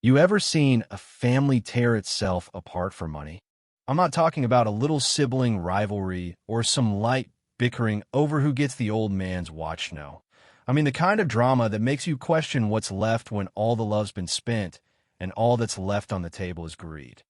You ever seen a family tear itself apart for money? I'm not talking about a little sibling rivalry or some light bickering over who gets the old man's watch, no. I mean the kind of drama that makes you question what's left when all the love's been spent and all that's left on the table is greed.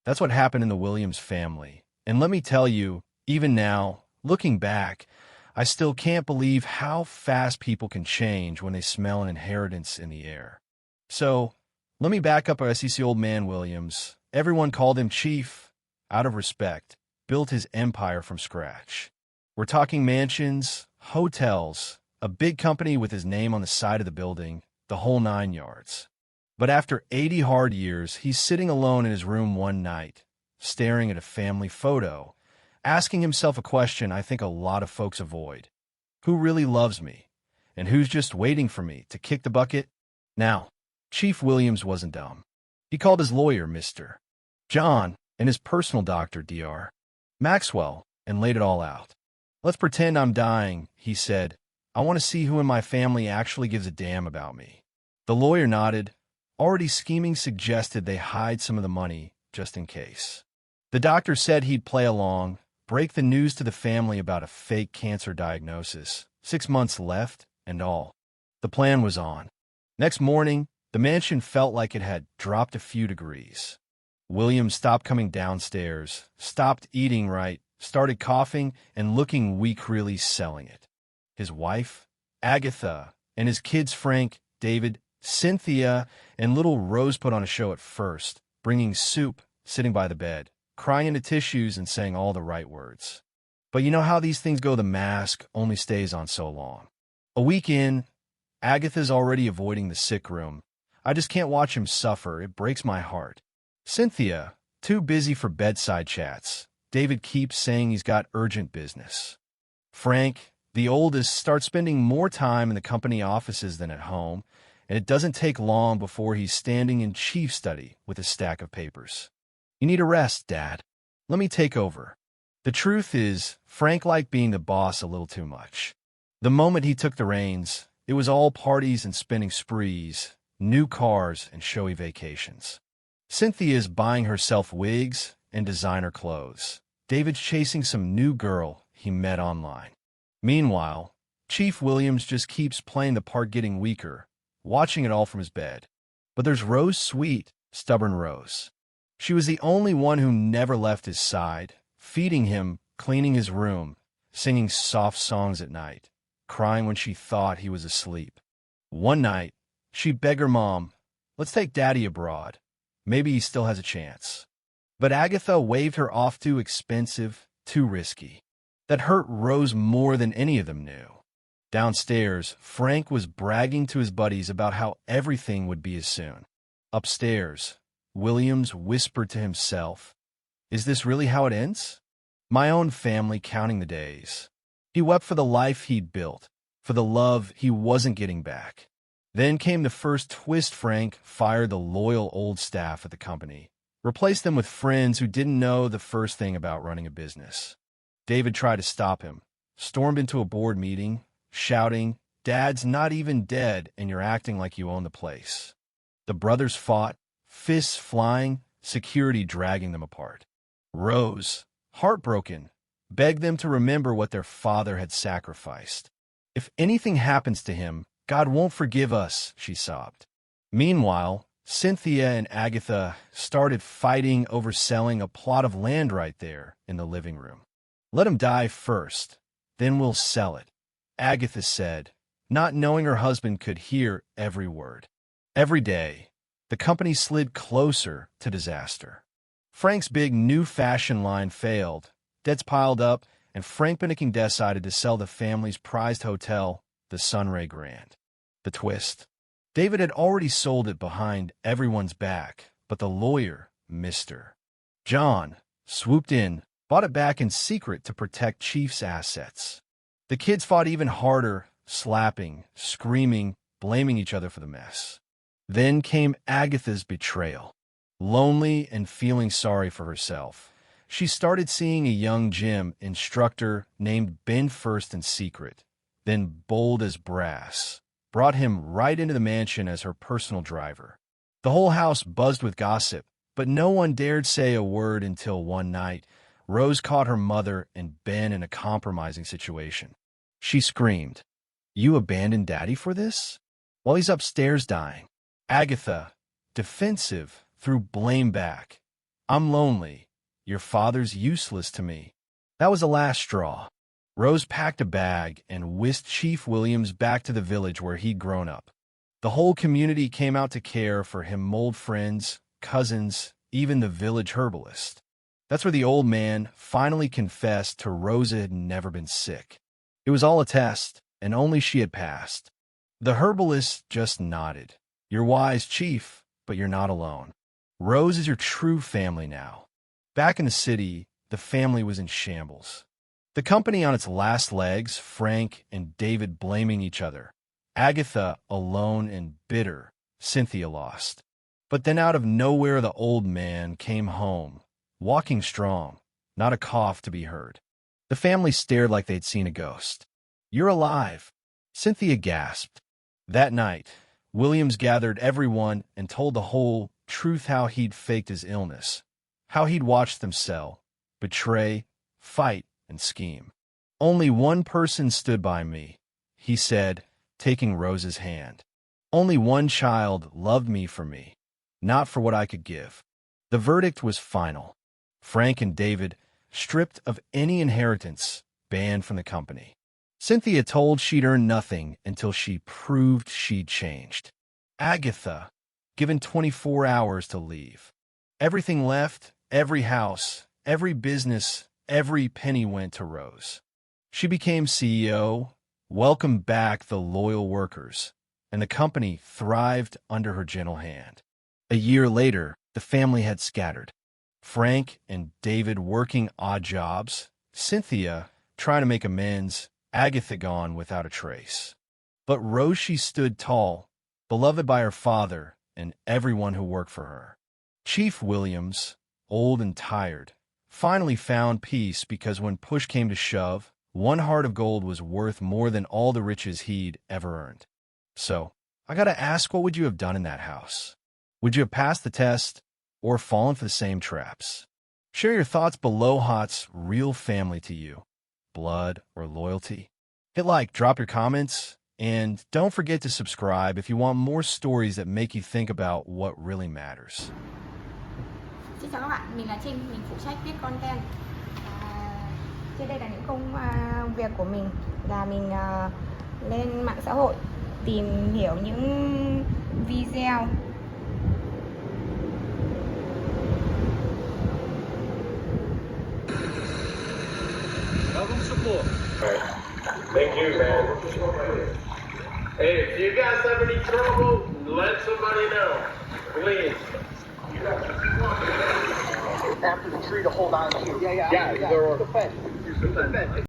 That's what happened in the Williams family. And let me tell you, even now, looking back, I still can't believe how fast people can change when they smell an inheritance in the air. So, let me back up our SEC old man Williams. Everyone called him Chief, out of respect, built his empire from scratch. We're talking mansions, hotels, a big company with his name on the side of the building, the whole 9 yards. But after 80 hard years, he's sitting alone in his room one night, staring at a family photo, asking himself a question I think a lot of folks avoid. Who really loves me? And who's just waiting for me to kick the bucket? Now, Chief Williams wasn't dumb. He called his lawyer Mr. John and his personal doctor Dr. Maxwell and laid it all out. Let's pretend I'm dying, he said. I want to see who in my family actually gives a damn about me. The lawyer nodded. Already scheming suggested they hide some of the money just in case. The doctor said he'd play along, break the news to the family about a fake cancer diagnosis, 6 months left and all. The plan was on. Next morning, the mansion felt like it had dropped a few degrees. William stopped coming downstairs, stopped eating right, started coughing, and looking weak, really selling it. His wife, Agatha, and his kids Frank, David, Cynthia, and little Rose put on a show at first, bringing soup, sitting by the bed, crying into tissues and saying all the right words. But you know how these things go, the mask only stays on so long. A week in, Agatha's already avoiding the sick room. I just can't watch him suffer. It breaks my heart. Cynthia, too busy for bedside chats. David keeps saying he's got urgent business. Frank, the oldest, starts spending more time in the company offices than at home, and it doesn't take long before he's standing in chief study with a stack of papers. You need a rest, Dad. Let me take over. The truth is, Frank liked being the boss a little too much. The moment he took the reins, it was all parties and spending sprees, new cars and showy vacations. Cynthia's buying herself wigs and designer clothes. David's chasing some new girl he met online. Meanwhile, Chief Williams just keeps playing the part, getting weaker, watching it all from his bed. But there's Rose, sweet, stubborn Rose. She was the only one who never left his side, feeding him, cleaning his room, singing soft songs at night, crying when she thought he was asleep. One night, she begged her mom, "Let's take Daddy abroad. Maybe he still has a chance." But Agatha waved her off. Too expensive, too risky. That hurt Rose more than any of them knew. Downstairs, Frank was bragging to his buddies about how everything would be as soon. Upstairs, Williams whispered to himself, "Is this really how it ends?" My own family counting the days. He wept for the life he'd built, for the love he wasn't getting back. Then came the first twist. Frank fired the loyal old staff at the company, replaced them with friends who didn't know the first thing about running a business. David tried to stop him, stormed into a board meeting, shouting, "Dad's not even dead, and you're acting like you own the place." The brothers fought, fists flying, security dragging them apart. Rose, heartbroken, begged them to remember what their father had sacrificed. "If anything happens to him, God won't forgive us," she sobbed. Meanwhile, Cynthia and Agatha started fighting over selling a plot of land right there in the living room. "Let him die first, then we'll sell it," Agatha said, not knowing her husband could hear every word. Every day, the company slid closer to disaster. Frank's big new fashion line failed, debts piled up, and Frank Benniking decided to sell the family's prized hotel, the Sunray Grand. The twist. David had already sold it behind everyone's back, but the lawyer, Mr. John, swooped in, bought it back in secret to protect Chief's assets. The kids fought even harder, slapping, screaming, blaming each other for the mess. Then came Agatha's betrayal. Lonely and feeling sorry for herself, she started seeing a young gym instructor named Ben first in secret, then bold as brass, brought him right into the mansion as her personal driver. The whole house buzzed with gossip, but no one dared say a word until one night, Rose caught her mother and Ben in a compromising situation. She screamed, "You abandoned Daddy for this?" While he's upstairs dying. Agatha, defensive, threw blame back. "I'm lonely. Your father's useless to me." That was the last straw. Rose packed a bag and whisked Chief Williams back to the village where he'd grown up. The whole community came out to care for him, old friends, cousins, even the village herbalist. That's where the old man finally confessed to Rosa had never been sick. It was all a test, and only she had passed. The herbalist just nodded. "You're wise, Chief, but you're not alone. Rose is your true family now." Back in the city, the family was in shambles. The company on its last legs, Frank and David blaming each other. Agatha alone and bitter, Cynthia lost. But then out of nowhere the old man came home, walking strong, not a cough to be heard. The family stared like they'd seen a ghost. "You're alive," Cynthia gasped. That night, Williams gathered everyone and told the whole truth, how he'd faked his illness, how he'd watched them sell, betray, fight, and scheme. "Only one person stood by me," he said, taking Rose's hand. "Only one child loved me for me, not for what I could give." The verdict was final. Frank and David, stripped of any inheritance, banned from the company. Cynthia told she'd earned nothing until she proved she'd changed. Agatha, given 24 hours to leave. Everything left, every house, every business, every penny went to Rose. She became CEO, welcomed back the loyal workers, and the company thrived under her gentle hand. A year later, the family had scattered. Frank and David working odd jobs, Cynthia trying to make amends, Agatha gone without a trace. But Rose, she stood tall, beloved by her father and everyone who worked for her. Chief Williams, old and tired, finally found peace because when push came to shove, one heart of gold was worth more than all the riches he'd ever earned. So, I gotta ask, what would you have done in that house? Would you have passed the test or fallen for the same traps? Share your thoughts below. Hot's real family to you, blood or loyalty? Hit like, drop your comments, and don't forget to subscribe if you want more stories that make you think about what really matters. Xin chào các bạn, mình là Trinh, mình phụ trách viết content. Trên đây là những công việc của mình, là mình lên mạng xã hội tìm hiểu những video Thank you, man. Hey, if you guys have any trouble, let somebody know, please. After the tree to hold on to. Yeah. Yeah, they're the fence.